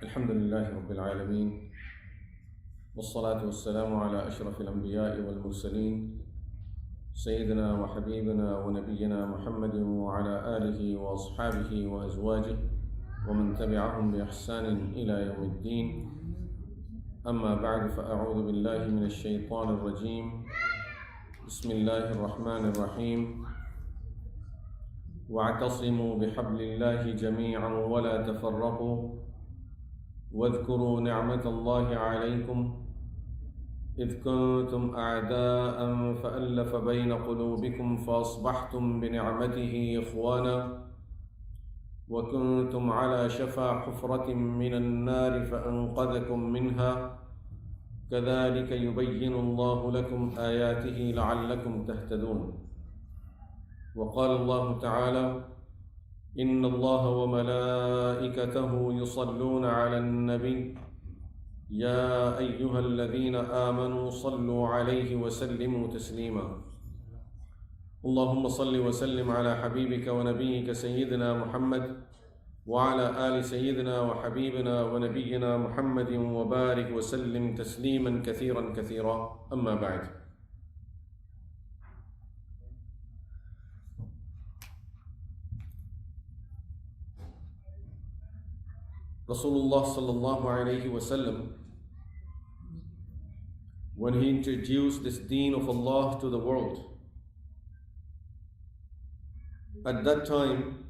الحمد لله رب العالمين والصلاة والسلام على أشرف الأنبياء والمرسلين سيدنا وحبيبنا ونبينا محمد وعلى آله وأصحابه وأزواجه ومن تبعهم بإحسان إلى يوم الدين. أما بعد، فأعوذ بالله من الشيطان الرجيم. بسم الله الرحمن الرحيم. واعتصموا بحبل الله جميعا ولا تفرقوا واذكروا نعمة الله عليكم إذ كنتم أعداء فألف بين قلوبكم فأصبحتم بنعمته إخوانا وكنتم على شفا حفرة من النار فأنقذكم منها كذلك يبين الله لكم آياته لعلكم تهتدون. وقال الله تعالى: إن الله وملائكته يصلون على النبي يا أيها الذين آمنوا صلوا عليه وسلموا تسليما. اللهم صل وسلم على حبيبك ونبيك سيدنا محمد وعلى آل سيدنا وحبيبنا ونبينا محمد وبارك وسلم تسليما كثيرا كثيرا. أما بعد. Rasulullah sallallahu alayhi wasallam, when he introduced this deen of Allah to the world, at that time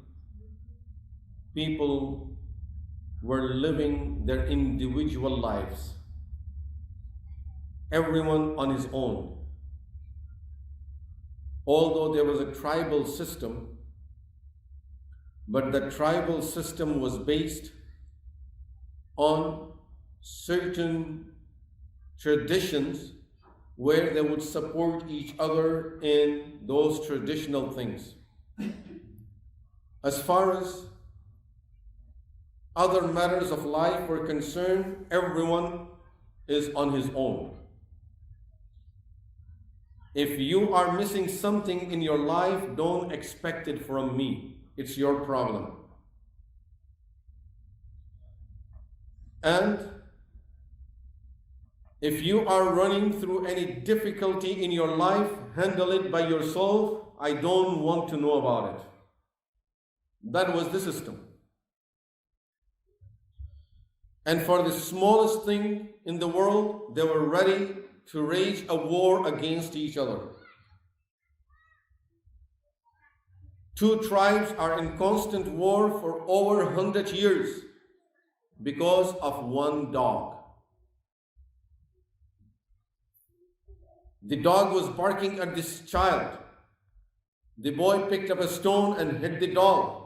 people were living their individual lives, everyone on his own. Although there was a tribal system, but the tribal system was based on certain traditions where they would support each other in those traditional things. As far as other matters of life were concerned, everyone is on his own. If you are missing something in your life, don't expect it from me. It's your problem. And if you are running through any difficulty in your life, handle it by yourself. I don't want to know about it. That was the system. And for the smallest thing in the world, they were ready to wage a war against each other. Two tribes are in constant war for over 100 years. Because of one dog. The dog was barking at this child. The boy picked up a stone and hit the dog.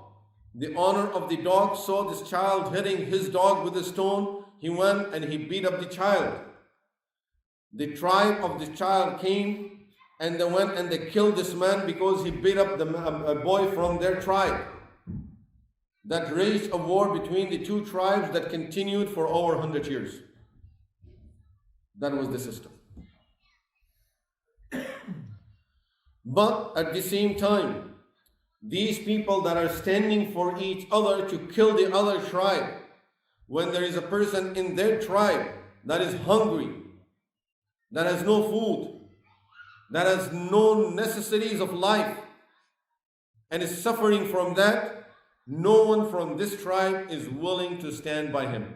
The owner of the dog saw this child hitting his dog with a stone. He went and he beat up the child. The tribe of the child came and they went and they killed this man because he beat up a boy from their tribe. That raised a war between the two tribes that continued for over 100 years. That was the system. But at the same time, these people that are standing for each other to kill the other tribe, when there is a person in their tribe that is hungry, that has no food, that has no necessities of life, and is suffering from that, no one from this tribe is willing to stand by him.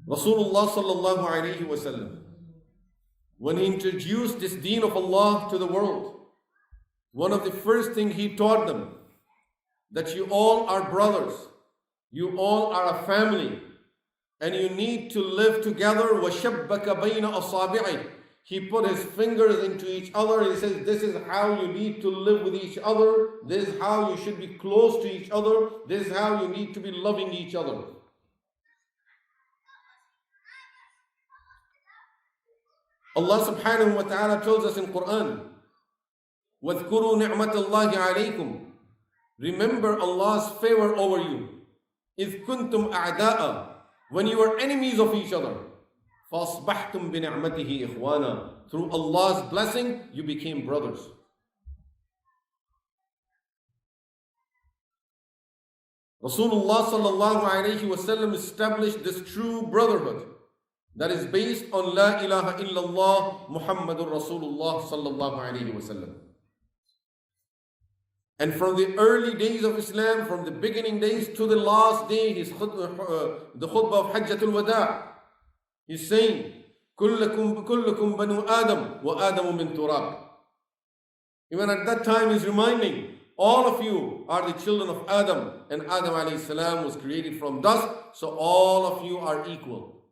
Rasulullah sallallahu alayhi wasallam, when he introduced this deen of Allah to the world, one of the first things he taught them, that you all are brothers, you all are a family, and you need to live together. وَشَبَّكَ بَيْنَ أَصَابِعِهِ. He put his fingers into each other and he says, this is how you need to live with each other. This is how you should be close to each other. This is how you need to be loving each other. Allah subhanahu wa ta'ala tells us in Qur'an, وَاذْكُرُوا نِعْمَةَ اللَّهِ عَلَيْكُمْ. Remember Allah's favor over you. إِذْ كُنْتُمْ أَعْدَاءً. When you were enemies of each other. فَأَصْبَحْتُمْ بِنِعْمَتِهِ إِخْوَانًا. Through Allah's blessing, you became brothers. Rasulullah sallallahu alayhi wasallam established this true brotherhood that is based on La ilaha illallah Muhammadur Rasulullah sallallahu alayhi wasallam. And from the early days of Islam, from the beginning days to the last day, the khutbah of Hajjatul Wada, he's saying, كلكم بنو آدم وآدم من تراب. Even at that time he's reminding, all of you are the children of Adam, and Adam alayhi salam was created from dust, so all of you are equal.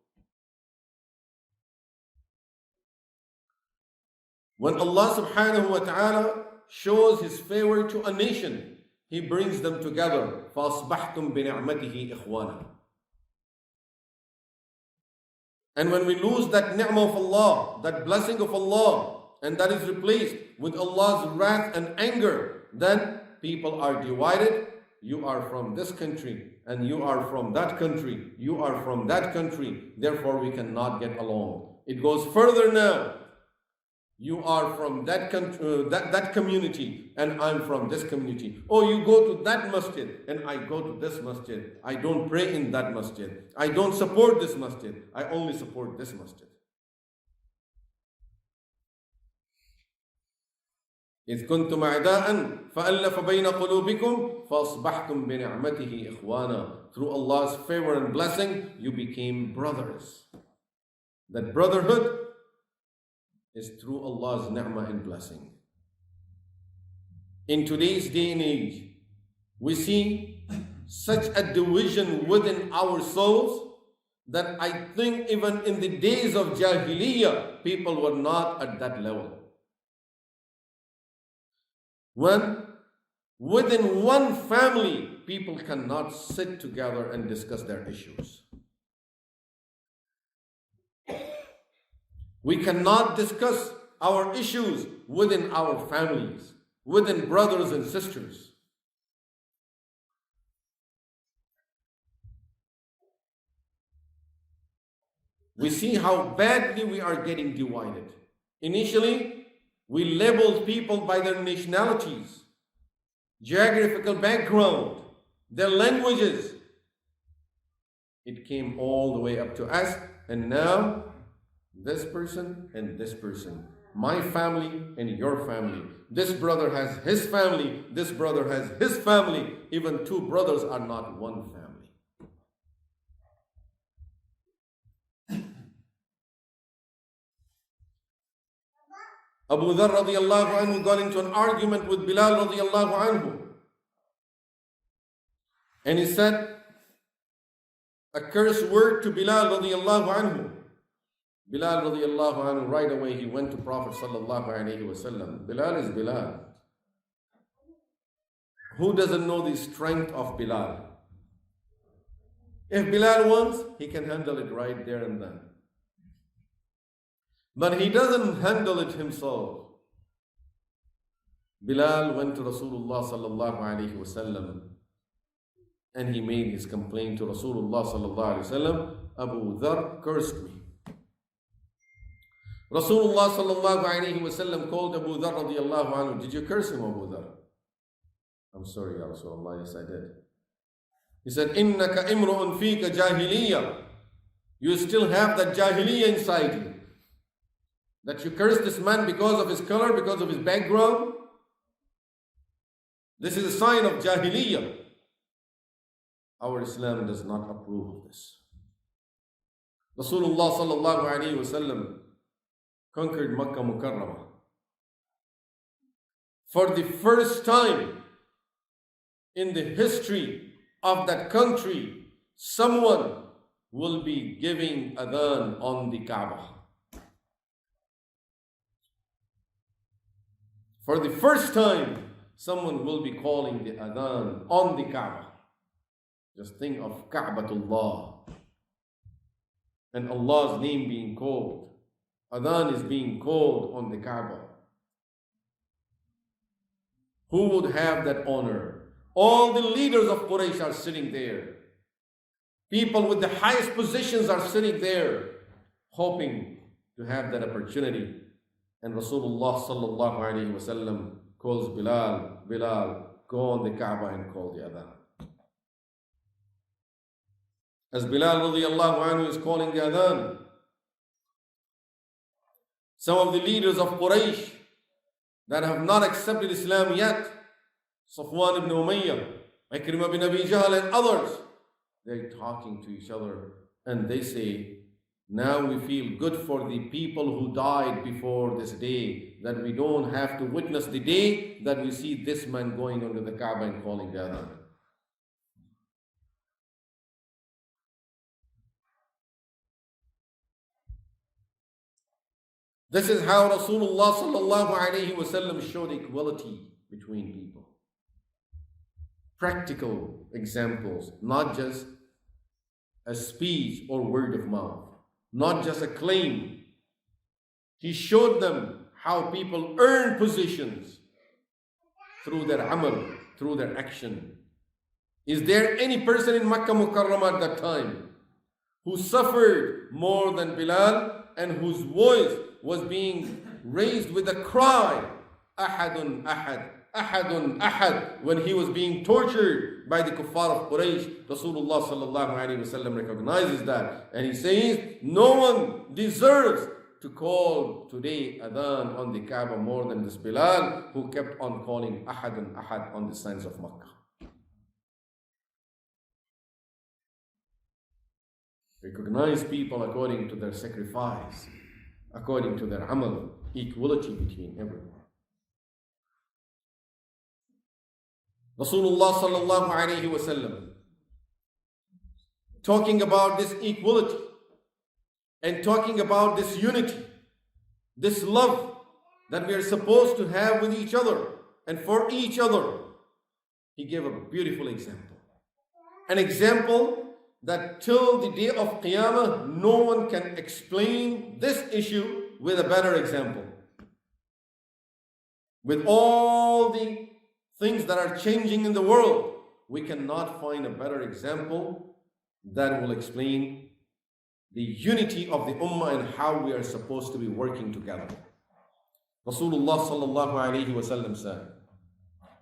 When Allah subhanahu wa ta'ala shows His favor to a nation, He brings them together. فَأَصْبَحْتُمْ بِنِعْمَتِهِ إِخْوَانًا. And when we lose that ni'mah of Allah, that blessing of Allah, and that is replaced with Allah's wrath and anger, then people are divided. You are from this country, and you are from that country. You are from that country. Therefore, we cannot get along. It goes further now. You are from that country, that community, and I'm from this community. Oh, you go to that masjid, and I go to this masjid. I don't pray in that masjid. I don't support this masjid. I only support this masjid. إذ كنتم أعداء فألف بين قلوبكم فأصبحتم بنعمته إخوانا. Through Allah's favor and blessing, you became brothers. That brotherhood is through Allah's ni'mah and blessing. In today's day and age, we see such a division within our souls that I think even in the days of Jahiliyyah, people were not at that level. When within one family, people cannot sit together and discuss their issues. We cannot discuss our issues within our families, within brothers and sisters. We see how badly we are getting divided. Initially, we labeled people by their nationalities, geographical background, their languages. It came all the way up to us, and now this person and this person, my family and your family. This brother has his family, this brother has his family. Even two brothers are not one family. Abu Dharr radiallahu anhu got into an argument with Bilal radiallahu anhu. And he said a curse word to Bilal radiallahu anhu. Bilal radiallahu anhu, right away he went to Prophet sallallahu alayhi wasallam. Bilal is Bilal. Who doesn't know the strength of Bilal? If Bilal wants, he can handle it right there and then. But he doesn't handle it himself. Bilal went to Rasulullah sallallahu alayhi wasallam and he made his complaint to Rasulullah sallallahu alayhi wasallam. Abu Dharr cursed me. Rasulullah sallallahu alayhi wasallam called Abu Dharr radiallahu anhu. Did you curse him, Abu Dharr? I'm sorry, Ya Rasulullah. Yes, I did. He said, Innaka imru'un fika jahiliyyah. You still have that jahiliyyah inside you. That you curse this man because of his color, because of his background. This is a sign of jahiliyyah. Our Islam does not approve of this. Rasulullah sallallahu alayhi wasallam conquered Makkah Mukarramah. For the first time in the history of that country, someone will be giving adhan on the Kaaba. For the first time, someone will be calling the adhan on the Kaaba. Just think of Ka'batullah and Allah's name being called. Adhan is being called on the Kaaba. Who would have that honor? All the leaders of Quraysh are sitting there. People with the highest positions are sitting there, hoping to have that opportunity. And Rasulullah sallallahu alayhi wasallam calls Bilal, Bilal, go on the Kaaba and call the adhan. as Bilal radiallahu anhu is calling the adhan. Some of the leaders of Quraysh that have not accepted Islam yet, Safwan ibn Umayyah, Ikrimah bin Abi Jahl and others, they're talking to each other and they say, now we feel good for the people who died before this day, that we don't have to witness the day that we see this man going under the Kaaba and calling the adhan. This is how Rasulullah sallallahu alayhi wasallam showed equality between people. Practical examples, not just a speech or word of mouth, not just a claim. He showed them how people earn positions through their amal, through their action. Is there any person in Makkah Mukarramah at that time who suffered more than Bilal and whose voice was being raised with a cry, Ahadun Ahad, Ahadun Ahad, when he was being tortured by the kuffar of Quraysh? Rasulullah sallallahu alayhi wasallam recognizes that, and he says, no one deserves to call today adhan on the Kaaba more than this Bilal, who kept on calling Ahadun Ahad on the signs of Makkah. Recognize people according to their sacrifice, according to their amal, equality between everyone. Rasulullah sallallahu alayhi wasallam, talking about this equality and talking about this unity, this love that we are supposed to have with each other and for each other, he gave a beautiful example. An example that till the day of Qiyamah, no one can explain this issue with a better example. With all the things that are changing in the world, we cannot find a better example that will explain the unity of the Ummah and how we are supposed to be working together. Rasulullah sallallahu alayhi wa sallam said,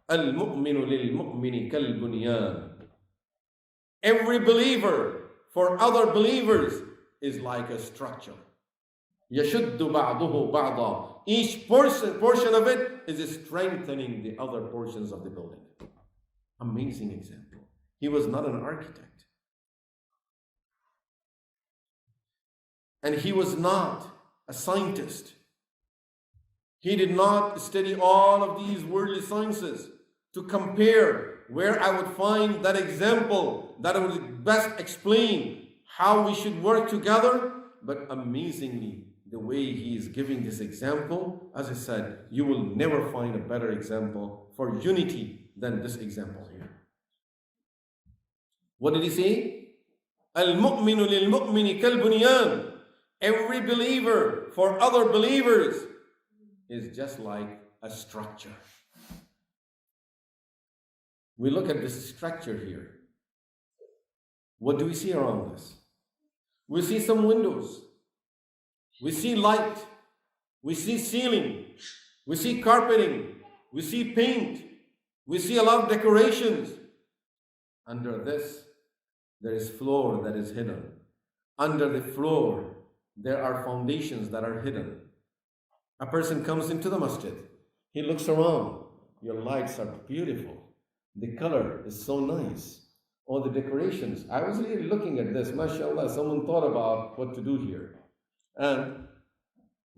Al-mu'minu lil-mu'mini kal-bunyan. Every believer for other believers is like a structure. يَشُدُّ بَعْضُهُ بَعْضًا. Each portion of it is strengthening the other portions of the building. Amazing example. He was not an architect. And he was not a scientist. He did not study all of these worldly sciences to compare where I would find that example that would best explain how we should work together. But amazingly, the way he is giving this example, as I said, you will never find a better example for unity than this example here. What did he say? Al-mu'minu lil-mu'mini kal-bunyan. Every believer for other believers is just like a structure. We look at this structure here. What do we see around us? We see some windows. We see light. We see ceiling. We see carpeting. We see paint. We see a lot of decorations. Under this, there is floor that is hidden. Under the floor, there are foundations that are hidden. A person comes into the masjid. He looks around. Your lights are beautiful. The color is so nice. All the decorations. I was really looking at this. MashaAllah, someone thought about what to do here. And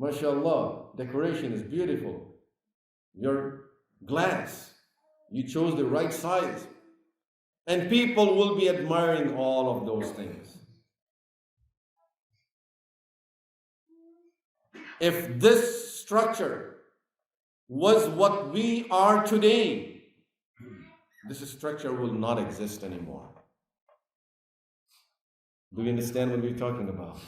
MashaAllah, decoration is beautiful. Your glass, you chose the right size. And people will be admiring all of those things. If this structure was what we are today, this structure will not exist anymore. Do you understand what we're talking about?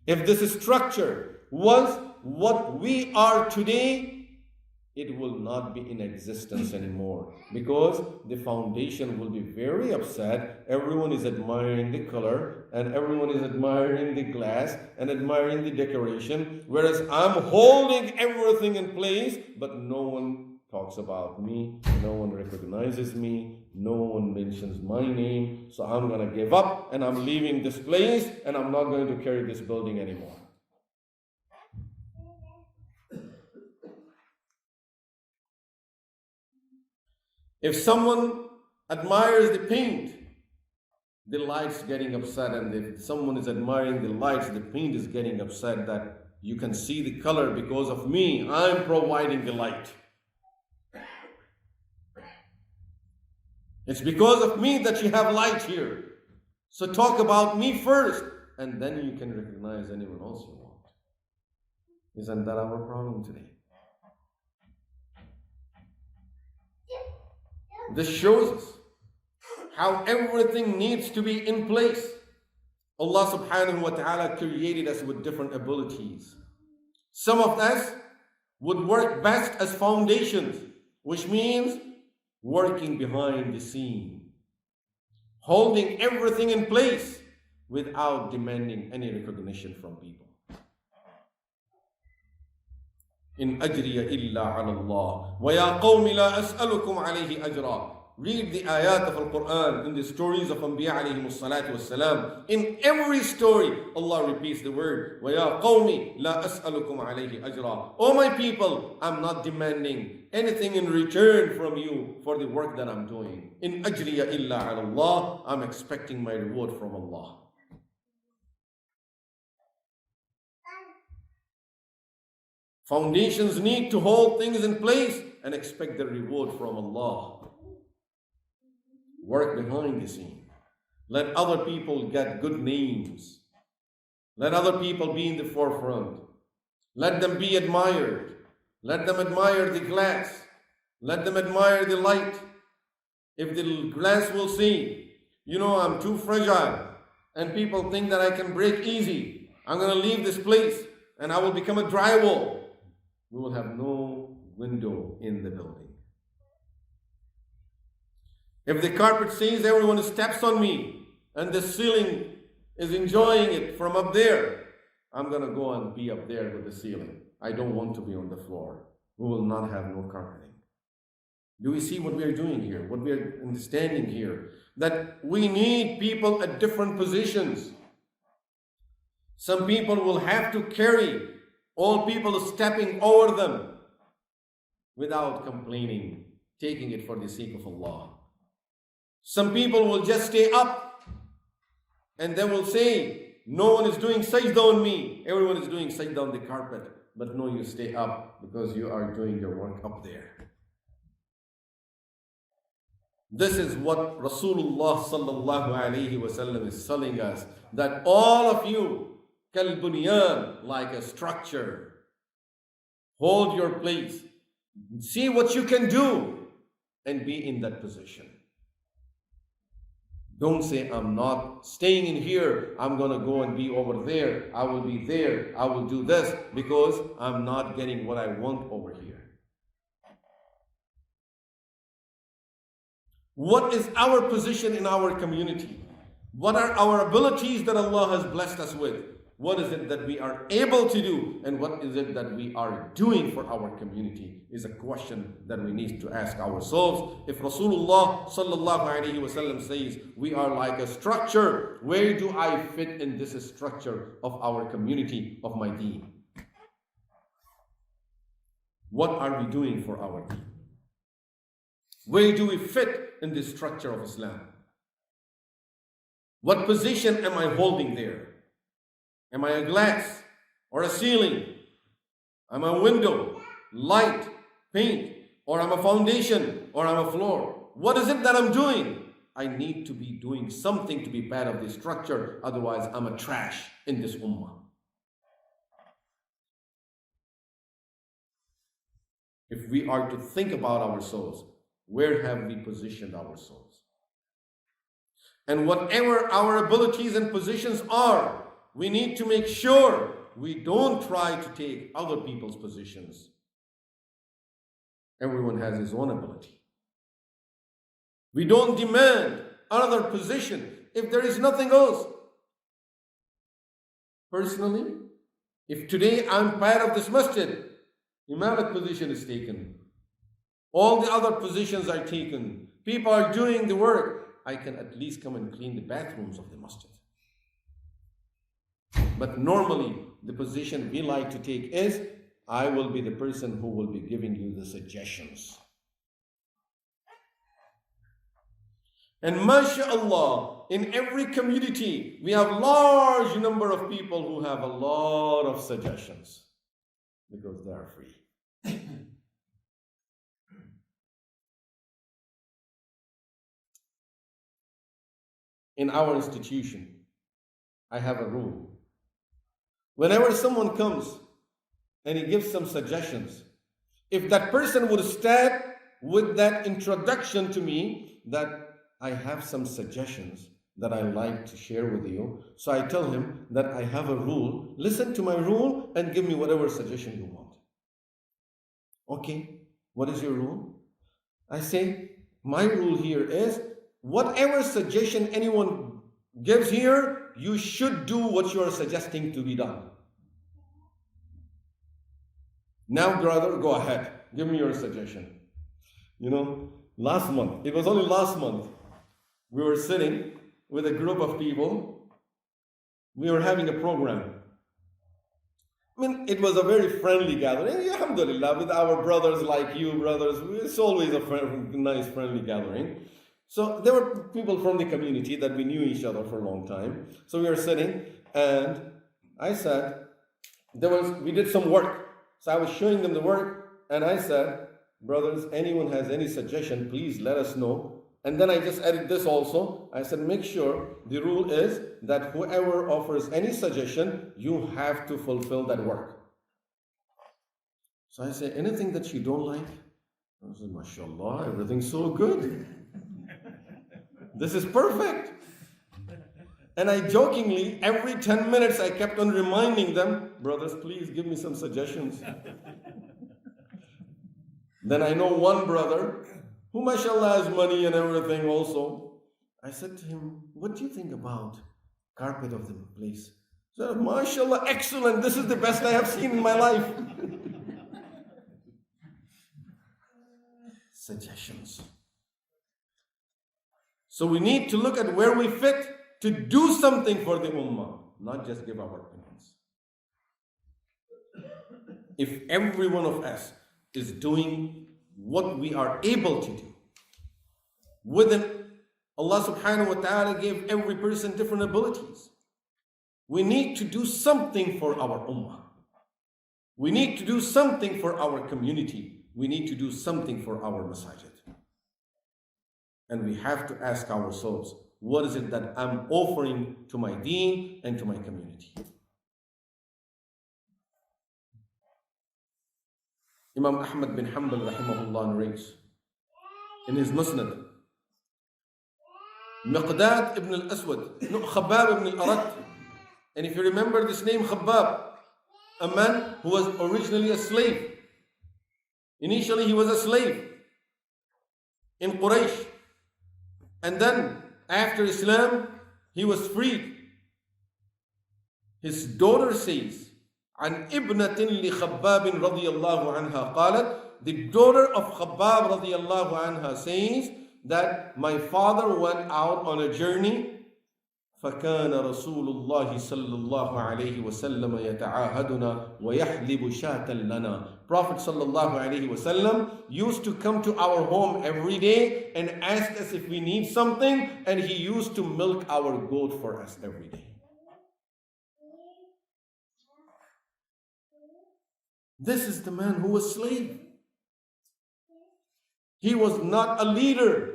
If this structure was what we are today, it will not be in existence anymore, because the foundation will be very upset. Everyone is admiring the color, and everyone is admiring the glass and admiring the decoration, whereas I'm holding everything in place, but no one talks about me, no one recognizes me, no one mentions my name, so I'm going to give up and I'm leaving this place and I'm not going to carry this building anymore. If someone admires the paint, the light's getting upset, and if someone is admiring the lights, the paint is getting upset that you can see the color because of me. I'm providing the light. It's because of me that you have light here. So talk about me first, and then you can recognize anyone else you want. Isn't that our problem today? This shows us how everything needs to be in place. Allah subhanahu wa ta'ala created us with different abilities. Some of us would work best as foundations, which means working behind the scene, holding everything in place without demanding any recognition from people. In ajriya illa ala Allah, wa ya qawmi la as'alukum alayhi ajra. Read the ayat of Al-Qur'an in the stories of Anbiya alayhi salatu wassalam. In every story, Allah repeats the word, وَيَا قَوْمِ لَا أَسْأَلُكُمْ عَلَيْهِ أَجْرًا. Oh my people, I'm not demanding anything in return from you for the work that I'm doing. In ajriya illa ala Allah, I'm expecting my reward from Allah. Foundations need to hold things in place and expect the reward from Allah. Work behind the scene. Let other people get good names. Let other people be in the forefront. Let them be admired. Let them admire the glass. Let them admire the light. If the glass will say, I'm too fragile and people think that I can break easy, I'm going to leave this place and I will become a drywall, we will have no window in the building. If the carpet says everyone steps on me and the ceiling is enjoying it from up there, I'm going to go and be up there with the ceiling. I don't want to be on the floor. We will not have no carpeting. Do we see what we are doing here? What we are understanding here? That we need people at different positions. Some people will have to carry all people stepping over them without complaining, taking it for the sake of Allah. Some people will just stay up and they will say, no one is doing sajda on me. Everyone is doing sajda on the carpet. But no, you stay up because you are doing your work up there. This is what Rasulullah sallallahu alayhi wasallam is telling us, that all of you, kalbunyan, like a structure, hold your place, see what you can do and be in that position. Don't say, I'm not staying in here, I'm going to go and be over there, I will be there, I will do this, because I'm not getting what I want over here. What is our position in our community? What are our abilities that Allah has blessed us with? What is it that we are able to do? And what is it that we are doing for our community is a question that we need to ask ourselves. If Rasulullah sallallahu alaihi wasallam says we are like a structure, where do I fit in this structure of our community, of my deen? What are we doing for our deen? Where do we fit in this structure of Islam? What position am I holding there? Am I a glass or a ceiling? Am I a window, light, paint, or I'm a foundation, or I'm a floor? What is it that I'm doing? I need to be doing something to be part of this structure, otherwise I'm a trash in this ummah. If we are to think about ourselves, where have we positioned ourselves? And whatever our abilities and positions are, we need to make sure we don't try to take other people's positions. Everyone has his own ability. We don't demand another position if there is nothing else. Personally, if today I'm part of this masjid, Imamate position is taken. All the other positions are taken. people are doing the work, I can at least come and clean the bathrooms of the masjid. But normally, the position we like to take is, I will be the person who will be giving you the suggestions. And mashallah, in every community, we have large number of people who have a lot of suggestions because they are free. In our institution, I have a rule. Whenever someone comes and he gives some suggestions, if that person would start with that introduction to me that I have some suggestions that I like to share with you, so I tell him that I have a rule, listen to my rule and give me whatever suggestion you want. Okay, what is your rule? I say, my rule here is, whatever suggestion anyone gives here, you should do what you are suggesting to be done. Now, brother, go ahead. Give me your suggestion. Last month, it was only last month, we were sitting with a group of people. We were having a program. It was a very friendly gathering. Alhamdulillah, with our brothers like you, brothers. It's always a nice, friendly gathering. So there were people from the community that we knew each other for a long time. So we were sitting, and I said, we did some work. So I was showing them the work, and I said, brothers, anyone has any suggestion, please let us know. And then I just added this also. I said, make sure the rule is that whoever offers any suggestion, you have to fulfill that work. So I say, anything that you don't like? I said, mashallah, everything's so good. This is perfect. And I jokingly, every 10 minutes, I kept on reminding them, brothers, please give me some suggestions. Then I know one brother who, mashallah, has money and everything also. I said to him, what do you think about carpet of the place? He said, mashallah, excellent. This is the best I have seen in my life. Suggestions. So we need to look at where we fit to do something for the ummah, not just give our opinions. If every one of us is doing what we are able to do, within Allah subhanahu wa ta'ala gave every person different abilities. We need to do something for our ummah. We need to do something for our community. We need to do something for our masajid. And we have to ask ourselves, what is it that I'm offering to my deen and to my community? Imam Ahmad bin Hanbal rahimahullah narrates in his Musnad, Miqdad ibn al-Aswad, Khabbab ibn al-Arat. And if you remember this name, Khabbab, a man who was originally a slave. Initially he was a slave in Quraysh. And then after Islam, he was freed. His daughter says, عن ابنة لخباب رضي الله عنها قالت, the daughter of Khabbab رضي الله عنها says that my father went out on a journey. فكان رسول الله صلى الله عليه وسلم يتعاهدنا ويحلب شاة لنا. Prophet صلى الله عليه وسلم used to come to our home every day and ask us if we need something, and he used to milk our goat for us every day. This is the man who was slave. He was not a leader.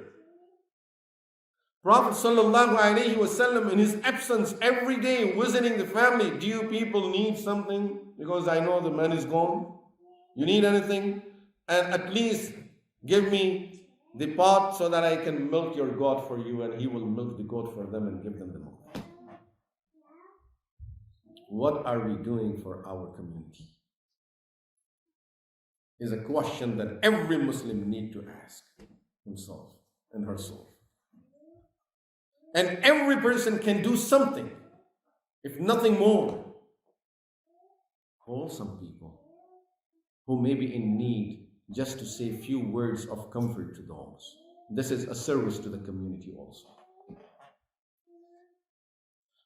Prophet sallallahu alaihi wasallam in his absence every day visiting the family, do you people need something? Because I know the man is gone. You need anything? And at least give me the pot so that I can milk your goat for you, and he will milk the goat for them and give them the milk. What are we doing for our community? Is a question that every Muslim need to ask himself and herself. And every person can do something, if nothing more. Call some people who may be in need, just to say few words of comfort to those. This is a service to the community also.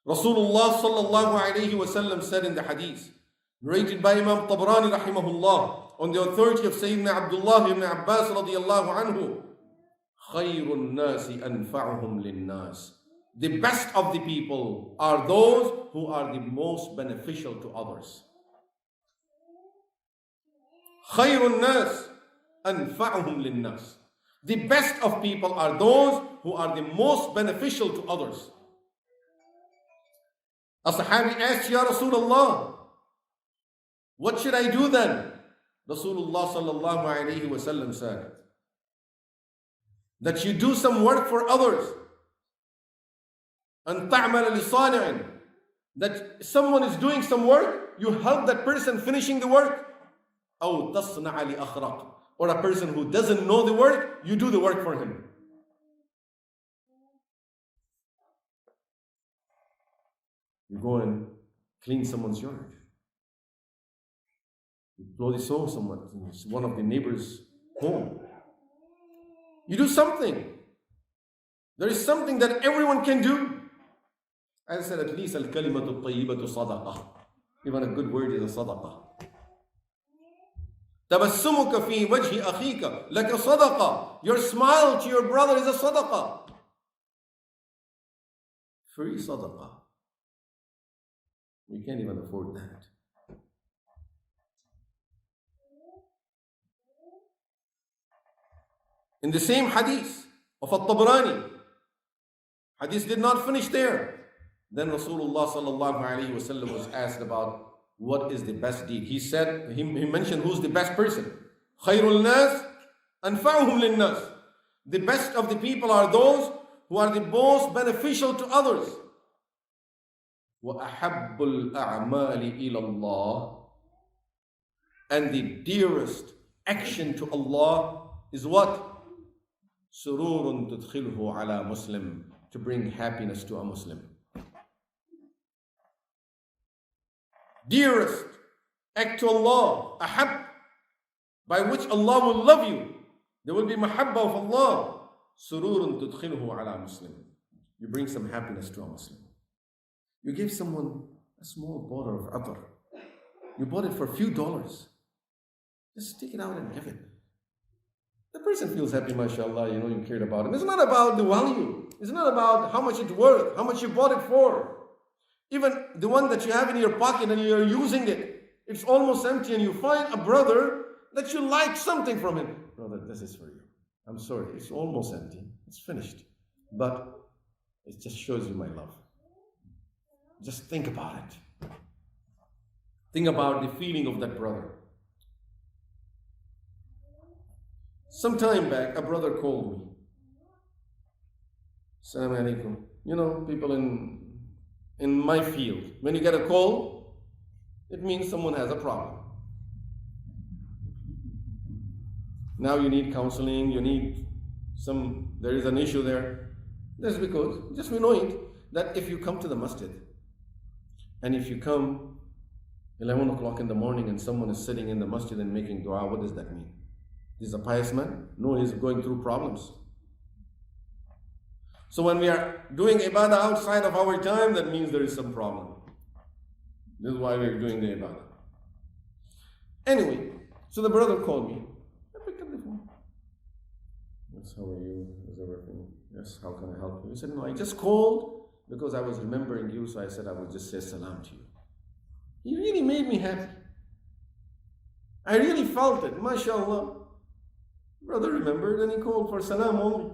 Rasulullah sallallahu alayhi wasallam said in the hadith, narrated by Imam Tabrani rahimahullah, on the authority of Sayyidina Abdullah ibn Abbas radiyallahu anhu, خَيْرُ النَّاسِ أَنْفَعُهُمْ لِلنَّاسِ. The best of the people are those who are the most beneficial to others. خَيْرُ النَّاسِ أَنْفَعُهُمْ لِلنَّاسِ. The best of people are those who are the most beneficial to others. A Sahabi asked, Ya Rasulullah, what should I do then? Rasulullah sallallahu alayhi wasallam said, that you do some work for others. أَن تَعْمَلَ لِصَانِعٍ. That someone is doing some work, you help that person finishing the work. أَوْ تَصْنَعَ لِأَخْرَقٍ. Or a person who doesn't know the work, you do the work for him. You go and clean someone's yard. You blow the snow someone, one of the neighbors' home. You do something. There is something that everyone can do. I said, at least al-kalimatu tayyibatu sadaqah. Even a good word is a sadaqah. Tabassumuka fi wajhi akhika laka sadaqah. Your smile to your brother is a sadaqah. Free sadaqah. We can't even afford that. In the same hadith of At-Tabrani, hadith did not finish there. Then Rasulullah sallallahu alayhi wasallam was asked about what is the best deed. He said, he mentioned who's the best person. Khairul nas anfa'uhum linnas. The best of the people are those who are the most beneficial to others. وَأَحَبُّ الْأَعْمَالِ إِلَى اللَّهِ. And the dearest action to Allah is what? سُرُورٌ تُدْخِلْهُ عَلَى Muslim. To bring happiness to a Muslim. Dearest act to Allah, ahab, by which Allah will love you. There will be mahabba of Allah. Sururun tudkhilhu ala Muslim. You bring some happiness to a Muslim. You give someone a small bottle of atar. You bought it for a few dollars. Just take it out and give it. The person feels happy, mashallah, you cared about him. It's not about the value. It's not about how much it's worth, how much you bought it for. Even the one that you have in your pocket and you're using it, it's almost empty, and you find a brother that you like something from him. Brother, this is for you. I'm sorry, it's almost empty. It's finished. But it just shows you my love. Just think about it. Think about the feeling of that brother. Some time back, a brother called me. Assalamu alaikum. People in my field, when you get a call, it means someone has a problem. Now you need counseling, there is an issue there. That's because, just we know it, that if you come to the masjid, and if you come 11 o'clock in the morning and someone is sitting in the masjid and making dua, what does that mean? He's a pious man? No, he's going through problems. So when we are doing ibadah outside of our time, that means there is some problem. This is why we are doing the ibadah. Anyway, so the brother called me. I picked up the phone. Yes, how are you? Is everything? Yes, how can I help you? He said, no, I just called because I was remembering you, so I said I would just say salam to you. He really made me happy. I really felt it, mashallah. Brother remembered and he called for salam only.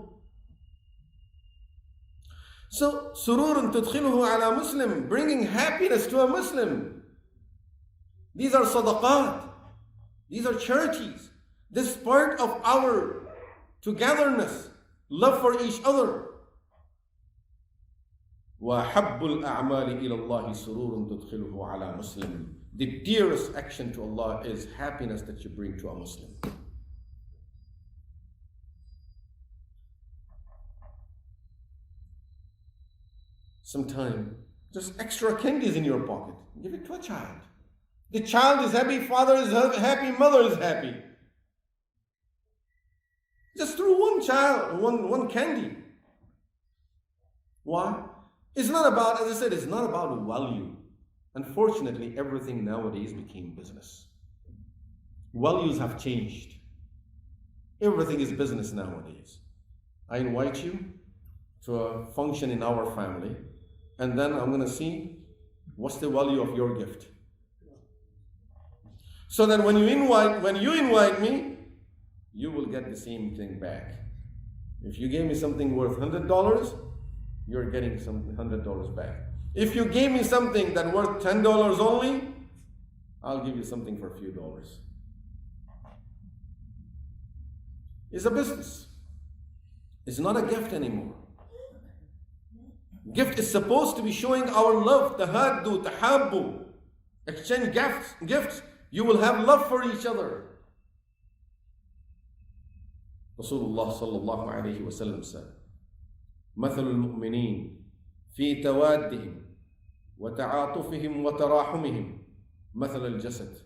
So, sururun tudkhiluhu ala Muslim, bringing happiness to a Muslim. These are sadaqat. These are charities. This is part of our togetherness, love for each other. وَحَبُّ الْأَعْمَالِ إِلَى اللَّهِ سُرُورٌ تُدْخِلُهُ عَلَى Muslim. The dearest action to Allah is happiness that you bring to a Muslim. Sometime, just extra candies in your pocket. Give it to a child. The child is happy, father is happy, mother is happy. Just throw one one child, one candy. Why? It's not about, as I said, it's not about value. Unfortunately, everything nowadays became business. Values have changed. Everything is business nowadays. I invite you to a function in our family, and then I'm going to see what's the value of your gift. So that when you invite me, you will get the same thing back. If you gave me something worth $100, you're getting some $100 back. If you gave me something that worth $10 only, I'll give you something for a few dollars. It's a business. It's not a gift anymore. Gift is supposed to be showing our love, tahaddu, tahabbu. Exchange gifts. You will have love for each other. Rasulullah sallallahu alayhi wa sallam said, مثل المؤمنين في توادهم وتعاطفهم وتراحمهم مثل الجسد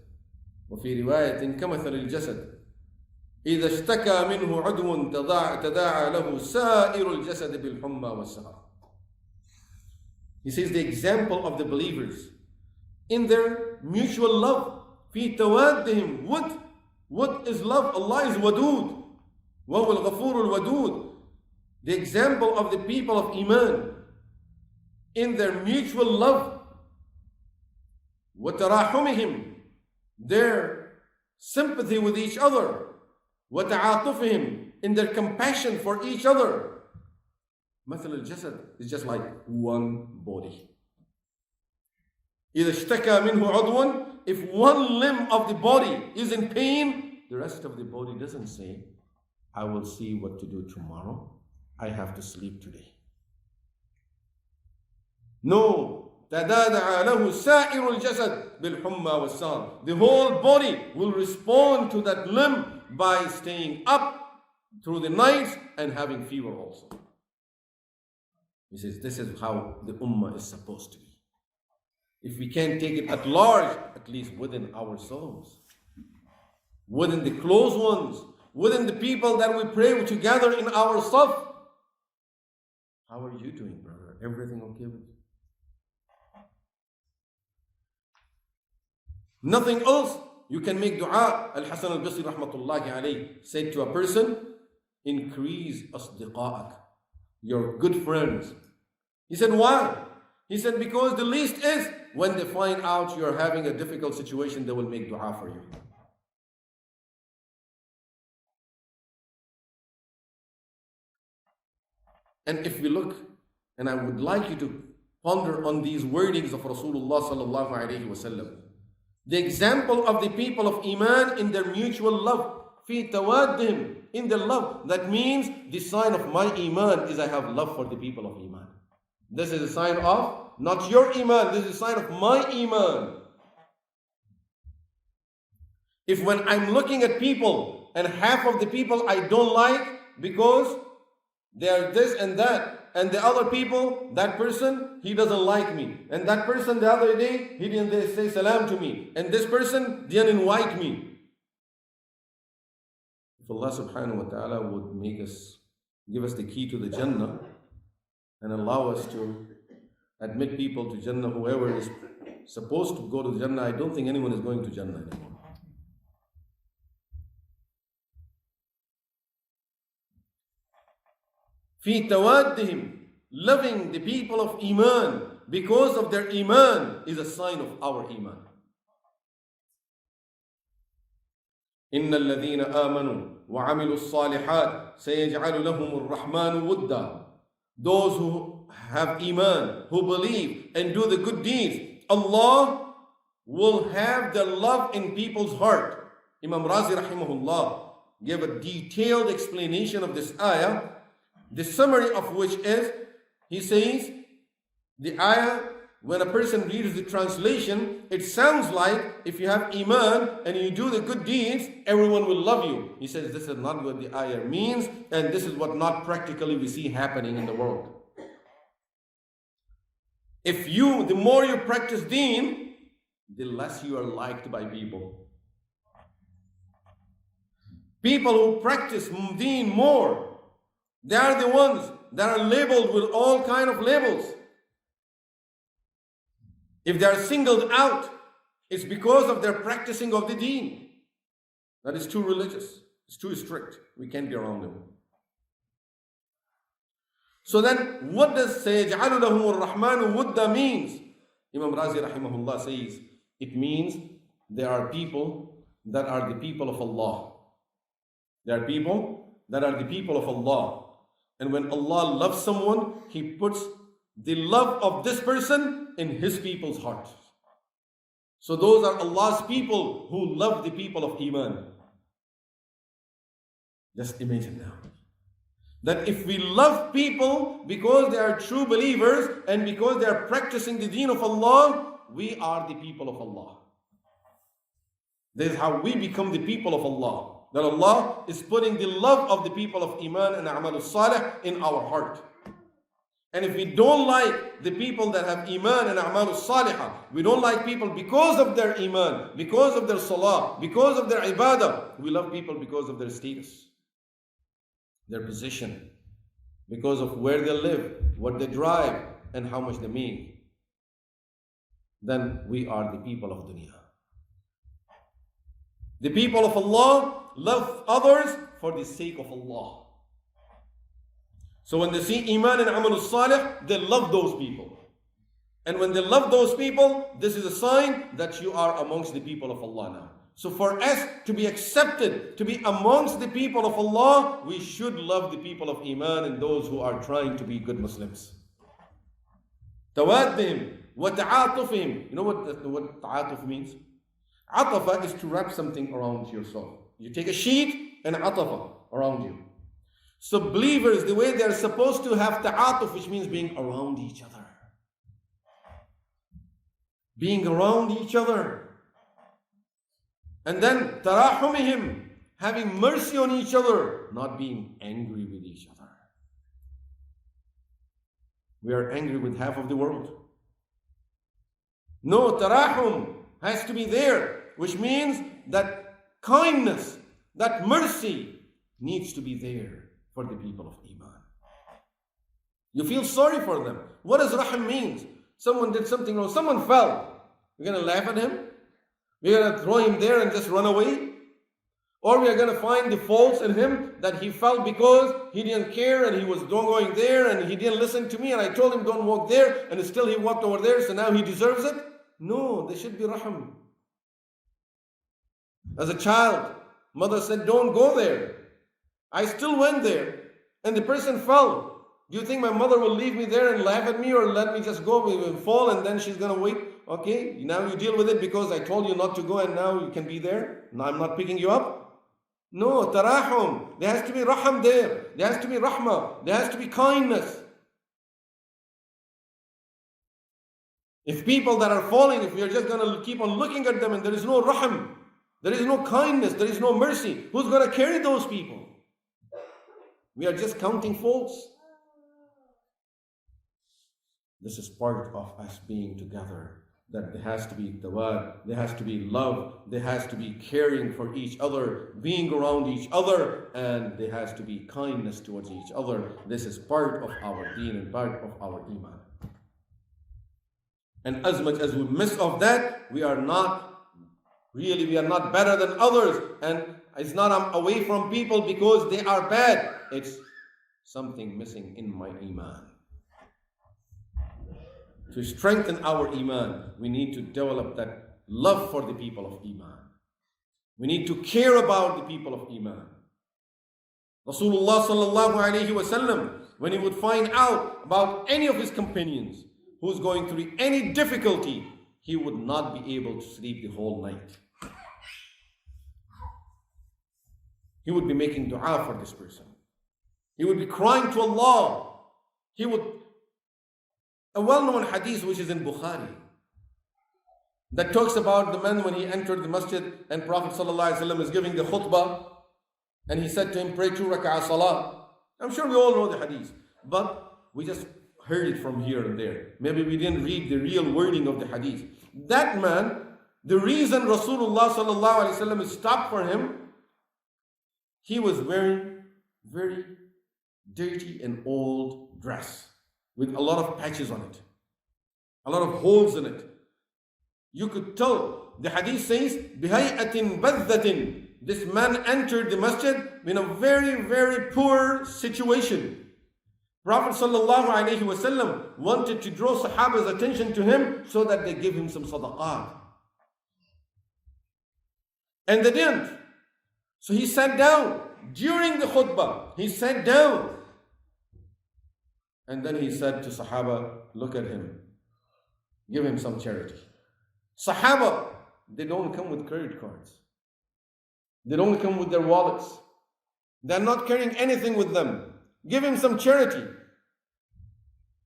وفي رواية كمثل الجسد إذا اشتكى منه عضو تداعى له سائر الجسد بالحمى والسهر. He says the example of the believers in their mutual love. في توادهم. What is love? Allah is wadud. وهو الغفور الودود. The example of the people of Iman in their mutual love. وتراحمهم. Their sympathy with each other. وتعاطفهم. In their compassion for each other. مثل الجسد is just like one body. إذا اشتكى منه عضو. If one limb of the body is in pain, the rest of the body doesn't say, I will see what to do tomorrow. I have to sleep today. No. تداعى له سائر الجسد بالحمى والسهر. The whole body will respond to that limb by staying up through the night and having fever also. He says this is how the Ummah is supposed to be. If we can't take it at large, at least within ourselves, within the close ones, within the people that we pray together in our stuff. How are you doing, brother? Everything okay with you? Nothing else. You can make dua. Al-Hasan al-Basri rahmatullahi alayhi said to a person, increase asdiqa'ak, your good friends. He said, why? He said, because the least is, when they find out you're having a difficult situation, they will make dua for you. And if we look, and I would like you to ponder on these wordings of Rasulullah sallallahu alayhi wa sallam, the example of the people of Iman in their mutual love, fi tawaddihim, in their love. That means the sign of my Iman is I have love for the people of Iman. This is a sign of not your Iman, this is a sign of my Iman. If when I'm looking at people and half of the people I don't like because they are this and that, and the other people, that person, he doesn't like me, and that person the other day, he didn't say salam to me, and this person didn't invite me. If Allah subhanahu wa ta'ala would make us, give us the key to the Jannah and allow us to admit people to Jannah, whoever is supposed to go to Jannah, I don't think anyone is going to Jannah anymore. في توادهم, loving the people of Iman because of their Iman is a sign of our Iman. إن الذين آمنوا وعملوا الصالحات سيجعل لهم الرحمن ودا. Those who have Iman, who believe and do the good deeds, Allah will have the love in people's heart. Imam Razi rahimahullah gave a detailed explanation of this ayah, the summary of which is, he says, the ayah, when a person reads the translation, it sounds like if you have Iman and you do the good deeds, everyone will love you. He says this is not what the ayah means, and this is what not practically we see happening in the world. The more you practice deen, the less you are liked by people. People who practice deen more, They are the ones that are labeled with all kind of labels. If they are singled out, it's because of their practicing of the deen. That is too religious. It's too strict. We can't be around them. So then, what does سَيَجْعَلُ لَهُمُ الرَّحْمَنُ وُدَّ means? Imam Razi rahimahullah says, it means there are people that are the people of Allah. There are people that are the people of Allah. And when Allah loves someone, He puts the love of this person in His people's heart. So those are Allah's people who love the people of Iman. Just imagine now, that if we love people because they are true believers and because they are practicing the deen of Allah, we are the people of Allah. This is how we become the people of Allah. That Allah is putting the love of the people of Iman and A'malus Salih in our heart. And if we don't like the people that have Iman and A'malus Salihah, we don't like people because of their Iman, because of their Salah, because of their Ibadah, we love people because of their status, their position, because of where they live, what they drive, and how much they make. Then we are the people of dunya. The people of Allah love others for the sake of Allah. So when they see Iman and Amalus Salih, they love those people. And when they love those people, this is a sign that you are amongst the people of Allah now. So for us to be accepted, to be amongst the people of Allah, we should love the people of Iman and those who are trying to be good Muslims. Tawaddihim wa ta'atufihim. You know what ta'atuf means? Atafa is to wrap something around yourself. You take a sheet and atafa around you. So believers, the way they are supposed to have ta'atuf, which means being around each other. Being around each other. And then tarahumihim, having mercy on each other, not being angry with each other. We are angry with half of the world. No, tarahum has to be there, which means that kindness, that mercy needs to be there for the people of Iman. You feel sorry for them. What does rahim mean? Someone did something wrong, someone fell. You're going to laugh at him? We're going to throw him there and just run away? Or we are going to find the faults in him that he fell because he didn't care and he was going there and he didn't listen to me and I told him don't walk there and still he walked over there, so now he deserves it? No, there should be rahim. As a child, mother said don't go there. I still went there and the person fell. Do you think my mother will leave me there and laugh at me or let me just go and fall and then she's going to wait? Okay, now you deal with it because I told you not to go and now you can be there. Now I'm not picking you up. No, tarahum. There has to be raham there. There has to be rahmah. There has to be kindness. If people that are falling, if we are just going to keep on looking at them and there is no raham, there is no kindness, there is no mercy, who's going to carry those people? We are just counting faults. This is part of us being together. That there has to be tawad, there has to be love, there has to be caring for each other, being around each other, and there has to be kindness towards each other. This is part of our deen and part of our iman. And as much as we miss of that, we are not better than others. And it's not I'm away from people because they are bad. It's something missing in my iman. To strengthen our iman, we need to develop that love for the people of iman. We need to care about the people of iman. Rasulullah sallallahu alayhi wa sallam, when he would find out about any of his companions who's going through any difficulty, he would not be able to sleep the whole night. He would be making dua for this person. He would be crying to Allah. A well-known hadith which is in Bukhari that talks about the man when he entered the masjid and Prophet ﷺ is giving the khutbah and he said to him, pray 2 rak'ah salah. I'm sure we all know the hadith, but we just heard it from here and there. Maybe we didn't read the real wording of the hadith. That man, the reason Rasulullah ﷺ stopped for him, he was wearing very dirty and old dress with a lot of patches on it, a lot of holes in it. You could tell. The hadith says, بِهَيْئَةٍ بَذَّةٍ. This man entered the masjid in a very, very poor situation. Prophet ﷺ wanted to draw Sahaba's attention to him so that they give him some sadaqah. And they didn't. So he sat down. During the khutbah, he sat down. And then he said to Sahaba, look at him. Give him some charity. Sahaba, they don't come with credit cards. They don't come with their wallets. They're not carrying anything with them. Give him some charity.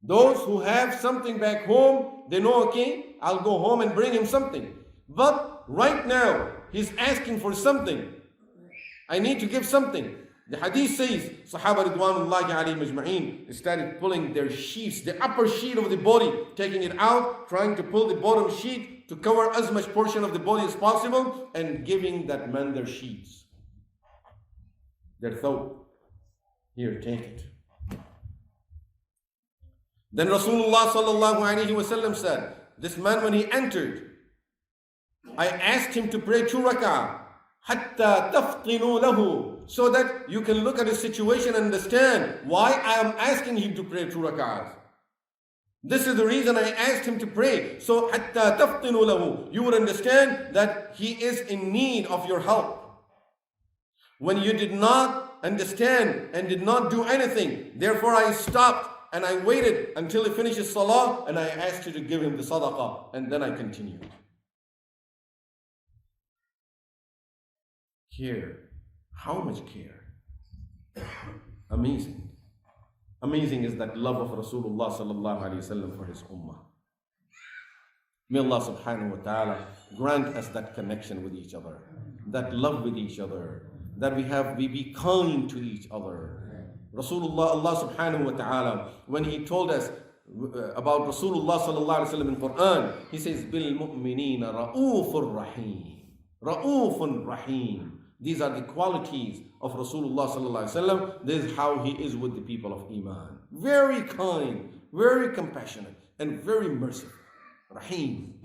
Those who have something back home, they know, okay, I'll go home and bring him something. But right now, he's asking for something. I need to give something. The hadith says, Sahaba Ridwanullahi alayhim ajma'een started pulling their sheets, the upper sheet of the body, taking it out, trying to pull the bottom sheet to cover as much portion of the body as possible, and giving that man their sheets, their thawb. Here, take it. Then Rasulullah sallallahu alayhi wasallam said, this man when he entered, I asked him to pray 2 rak'ah, hatta tafqinu lahu, so that you can look at his situation and understand why I am asking him to pray 2 rak'ahs. This is the reason I asked him to pray. So hatta tafqinu lahu, you would understand that he is in need of your help. When you did not understand and did not do anything, therefore I stopped and I waited until he finishes salah, and I asked you to give him the sadaqah, and then I continued. Care. How much care? Amazing. Amazing is that love of Rasulullah sallallahu alaihi wasallam for his ummah. May Allah subhanahu wa ta'ala grant us that connection with each other, that love with each other, that we be kind to each other. Rasulullah, Allah subhanahu wa ta'ala, when he told us about Rasulullah sallallahu alaihi wasallam in Qur'an, he says, Bil mu'minina ra'ufur rahim. Ra'ufun rahim. These are the qualities of Rasulullah sallallahu alaihi wasallam. This is how he is with the people of Iman. Very kind, very compassionate, and very merciful. Rahim.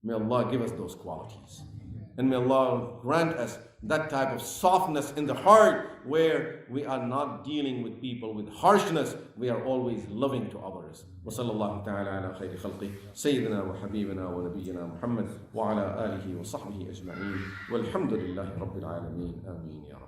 May Allah give us those qualities. And may Allah grant us that type of softness in the heart where we are not dealing with people with harshness. We are always loving to others. وصلى الله تعالى على خير خلقه سيدنا وحبيبنا ونبينا محمد وعلى آله وصحبه أجمعين والحمد لله رب العالمين آمين يا رب.